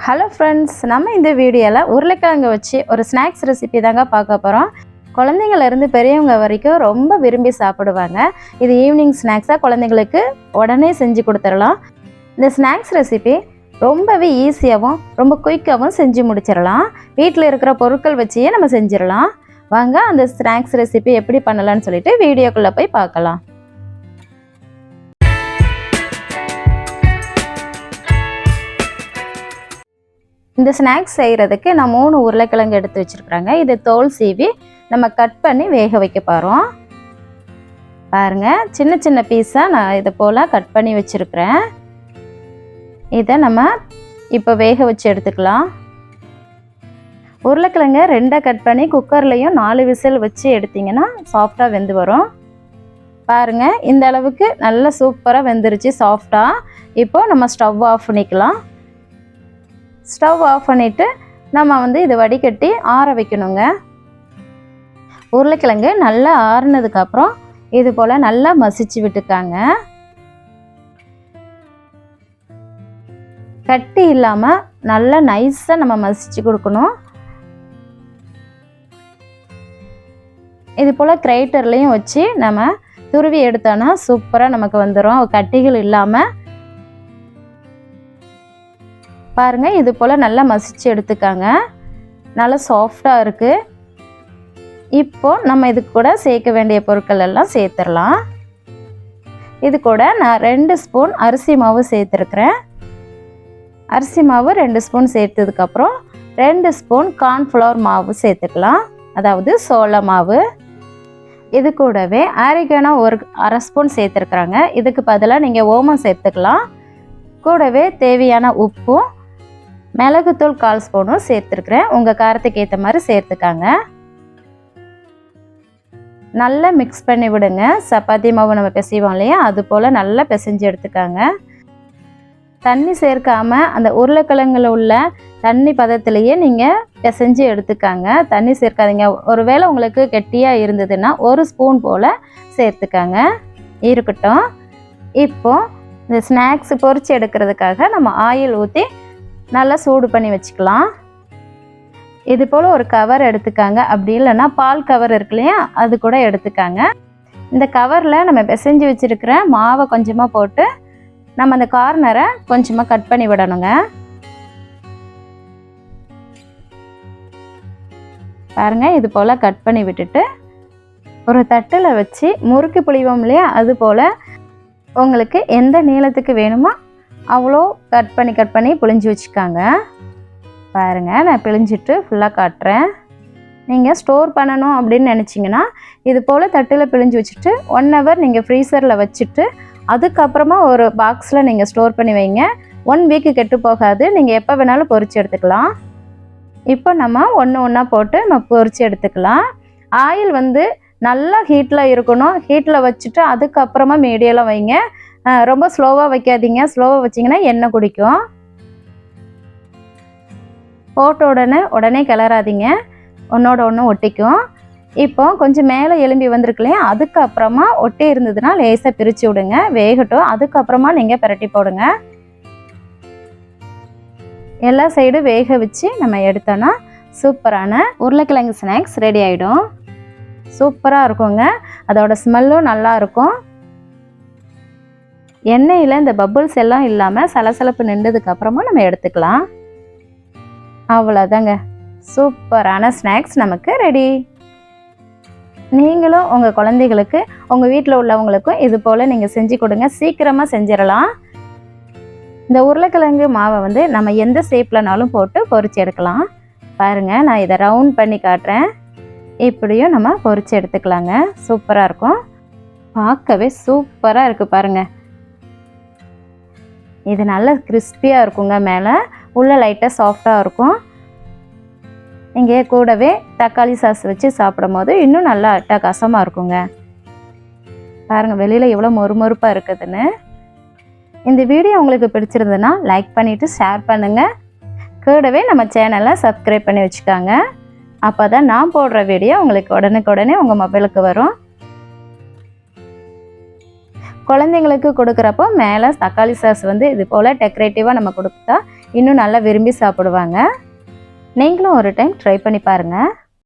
Hello friends, நம்ம இந்த வீடியோவில் உருளைக்கிழங்கு வச்சு ஒரு ஸ்நாக்ஸ் ரெசிபி தாங்க பார்க்க போகிறோம். குழந்தைங்கள்லேருந்து பெரியவங்க வரைக்கும் ரொம்ப விரும்பி சாப்பிடுவாங்க. இது ஈவினிங் ஸ்நாக்ஸாக குழந்தைங்களுக்கு உடனே செஞ்சு கொடுத்துடலாம். இந்த ஸ்நாக்ஸ் ரெசிபி ரொம்பவே ஈஸியாகவும் ரொம்ப குயிக்காகவும் செஞ்சு முடிச்சிடலாம். வீட்டில் இருக்கிற பொருட்கள் வச்சே நம்ம செஞ்சிடலாம். வாங்க அந்த ஸ்நாக்ஸ் ரெசிபி எப்படி பண்ணலான்னு சொல்லிட்டு வீடியோக்குள்ளே போய் பார்க்கலாம். இந்த ஸ்நாக்ஸ் செய்கிறதுக்கு நான் 3 உருளைக்கிழங்கு எடுத்து வச்சுருக்குறேங்க. இது தோல் சீவி நம்ம கட் பண்ணி வேக வைக்க போகிறோம். பாருங்கள், சின்ன சின்ன பீஸாக நான் இதை போல் கட் பண்ணி வச்சுருக்கிறேன். இதை நம்ம இப்போ வேக வச்சு எடுத்துக்கலாம். உருளைக்கிழங்கு 2 கட் பண்ணி குக்கர்லேயும் 4 விசில் வச்சு எடுத்திங்கன்னா சாஃப்டாக வெந்து வரும். பாருங்கள், இந்த அளவுக்கு நல்லா சூப்பராக வெந்துருச்சு சாஃப்டாக. இப்போது நம்ம ஸ்டவ் ஆஃப் பண்ணிக்கலாம். ஸ்டவ் ஆஃப் பண்ணிவிட்டு நம்ம இது வடிகட்டி ஆற வைக்கணுங்க. உருளைக்கிழங்கு நல்லா ஆறுனதுக்கப்புறம் இது போல் நல்லா மசிச்சு விட்டுக்காங்க. கட்டி இல்லாமல் நல்லா நைஸாக நம்ம மசிச்சு கொடுக்கணும். இது போல் கிரைட்டர்லேயும் வச்சு நம்ம துருவி எடுத்தோன்னா சூப்பராக நமக்கு வந்துடும், கட்டிகள் இல்லாமல். பாருங்கள், இது போல் நல்லா மசிச்சு எடுத்துக்காங்க. நல்லா சாஃப்டாக இருக்குது. இப்போது நம்ம இது கூட சேர்க்க வேண்டிய பொருட்கள் எல்லாம் சேர்த்துடலாம். இது கூட நான் 2 ஸ்பூன் அரிசி மாவு சேர்த்துருக்குறேன். அரிசி மாவு 2 ஸ்பூன் சேர்த்ததுக்கப்புறம் 2 ஸ்பூன் கார்ன்ஃப்ளவர் மாவு சேர்த்துக்கலாம், அதாவது சோள மாவு. இது கூடவே oregano ஒரு 1/2 ஸ்பூன் சேர்த்துருக்குறாங்க. இதுக்கு பதிலாக நீங்கள் ஓமம் சேர்த்துக்கலாம். கூடவே தேவையான உப்பும் மிளகுத்தூள் 1/4 ஸ்பூனும் சேர்த்துருக்குறேன். உங்கள் காரத்துக்கு ஏற்ற மாதிரி சேர்த்துக்காங்க. நல்லா மிக்ஸ் பண்ணி விடுங்க. சப்பாத்தி மாவு நம்ம பிசைவோம் இல்லையா, அது போல் நல்லா பிசைஞ்சு எடுத்துக்காங்க. தண்ணி சேர்க்காமல் அந்த உருளைக்கிழங்குல உள்ள தண்ணி பதத்திலேயே நீங்கள் பிசைஞ்சு எடுத்துக்காங்க. தண்ணி சேர்க்காதீங்க. ஒருவேளை உங்களுக்கு கெட்டியாக இருந்ததுன்னா 1 ஸ்பூன் போல் சேர்த்துக்காங்க. இருக்கட்டும். இப்போது இந்த ஸ்நாக்ஸ் பொரிச்சு எடுக்கிறதுக்காக நம்ம ஆயில் ஊற்றி நல்லா சூடு பண்ணி வச்சுக்கலாம். இது போல் ஒரு கவர் எடுத்துக்காங்க. அப்படி இல்லைன்னா பால் கவர் இருக்கு இல்லையா, அது கூட எடுத்துக்காங்க. இந்த கவரில் நம்ம பிசைஞ்சு வச்சுருக்கிற மாவை கொஞ்சமாக போட்டு நம்ம அந்த கார்னரை கொஞ்சமாக கட் பண்ணி விடணுங்க. பாருங்கள், இது போல் கட் பண்ணி விட்டுட்டு ஒரு தட்டில் வச்சு முறுக்கு புளிவோம் இல்லையா, அது போல் உங்களுக்கு எந்த நீளத்துக்கு வேணுமோ அவ்வளோ கட் பண்ணி புளிஞ்சு வச்சுக்காங்க. பாருங்கள், நான் பிழிஞ்சிட்டு ஃபுல்லாக காட்டுறேன். நீங்கள் ஸ்டோர் பண்ணணும் அப்படின்னு நினச்சிங்கன்னா இது போல் தட்டில் பிழிஞ்சு வச்சுட்டு 1 ஹவர் நீங்கள் ஃப்ரீசரில் வச்சுட்டு அதுக்கப்புறமா ஒரு பாக்ஸில் நீங்கள் ஸ்டோர் பண்ணி வைங்க. 1 வீக்கு கெட்டு போகாது. நீங்கள் எப்போ வேணாலும் பொரிச்சு எடுத்துக்கலாம். இப்போ நம்ம ஒன்றா போட்டு நம்ம பொரிச்சு எடுத்துக்கலாம். ஆயில் நல்லா ஹீட்டில் இருக்கணும். ஹீட்டில் வச்சுட்டு அதுக்கப்புறமா மீடியெல்லாம் வைங்க. ரொம்ப ஸ்லோவாக வைக்காதீங்க. ஸ்லோவாக வச்சிங்கன்னா எண்ணெய் குடிக்கும். போட்ட உடனே கிளறாதீங்க, ஒன்றோட ஒன்று ஒட்டிக்கும். இப்போ கொஞ்சம் மேலே எலும்பி வந்திருக்குலையா, அதுக்கப்புறமா ஒட்டி இருந்ததுன்னா லேசாக பிரித்து விடுங்க, வேகட்டும். அதுக்கப்புறமா நீங்கள் பிரட்டி போடுங்க. எல்லா சைடும் வேக வச்சு நம்ம எடுத்தோன்னா சூப்பரான உருளைக்கிழங்கு ஸ்நாக்ஸ் ரெடி ஆகிடும். சூப்பராக இருக்குங்க. அதோட ஸ்மெல்லும் நல்லா இருக்கும். எண்ணெயில் இந்த பப்புள்ஸ் எல்லாம் இல்லாமல் சலசலப்பு நின்றதுக்கப்புறமா நம்ம எடுத்துக்கலாம். அவ்வளோதாங்க, சூப்பரான ஸ்நாக்ஸ் நமக்கு ரெடி. நீங்களும் உங்கள் குழந்தைகளுக்கு, உங்கள் வீட்டில் உள்ளவங்களுக்கும் இது போல் நீங்கள் செஞ்சு கொடுங்க. சீக்கிரமாக செஞ்சிடலாம். இந்த உருளைக்கிழங்கு மாவை நம்ம எந்த ஷேப்லனாலும் போட்டு பொரிச்சு எடுக்கலாம். பாருங்கள், நான் இதை ரவுண்ட் பண்ணி காட்டுறேன். இப்படியும் நம்ம பொரிச்சு எடுத்துக்கலாங்க. சூப்பராக இருக்கும். பார்க்கவே சூப்பராக இருக்குது. பாருங்கள், இது நல்லா கிறிஸ்பியாக இருக்குங்க. மேலே உள்ள லைட்டாக சாஃப்டாக இருக்கும். இங்கே கூடவே தக்காளி சாஸ் வச்சு சாப்பிடும் போது இன்னும் நல்லா அட்டகாசமாக இருக்குங்க. பாருங்கள், வெளியில் எவ்வளோ மொறுமொறுப்பாக இருக்குதுன்னு. இந்த வீடியோ உங்களுக்கு பிடிச்சிருந்ததுன்னா லைக் பண்ணிவிட்டு ஷேர் பண்ணுங்கள். கூடவே நம்ம சேனலை சப்ஸ்கிரைப் பண்ணி வச்சுக்காங்க. அப்போ தான் நான் போடுற வீடியோ உங்களுக்கு உடனுக்குடனே உங்கள் மொபைலுக்கு வரும். குழந்தைங்களுக்கு கொடுக்குறப்போ மேலே தக்காளி சாஸ் இது போல் டெக்கரேட்டிவாக நம்ம கொடுத்தா இன்னும் நல்லா விரும்பி சாப்பிடுவாங்க. நீங்களும் ஒரு டைம் ட்ரை பண்ணி பாருங்கள்.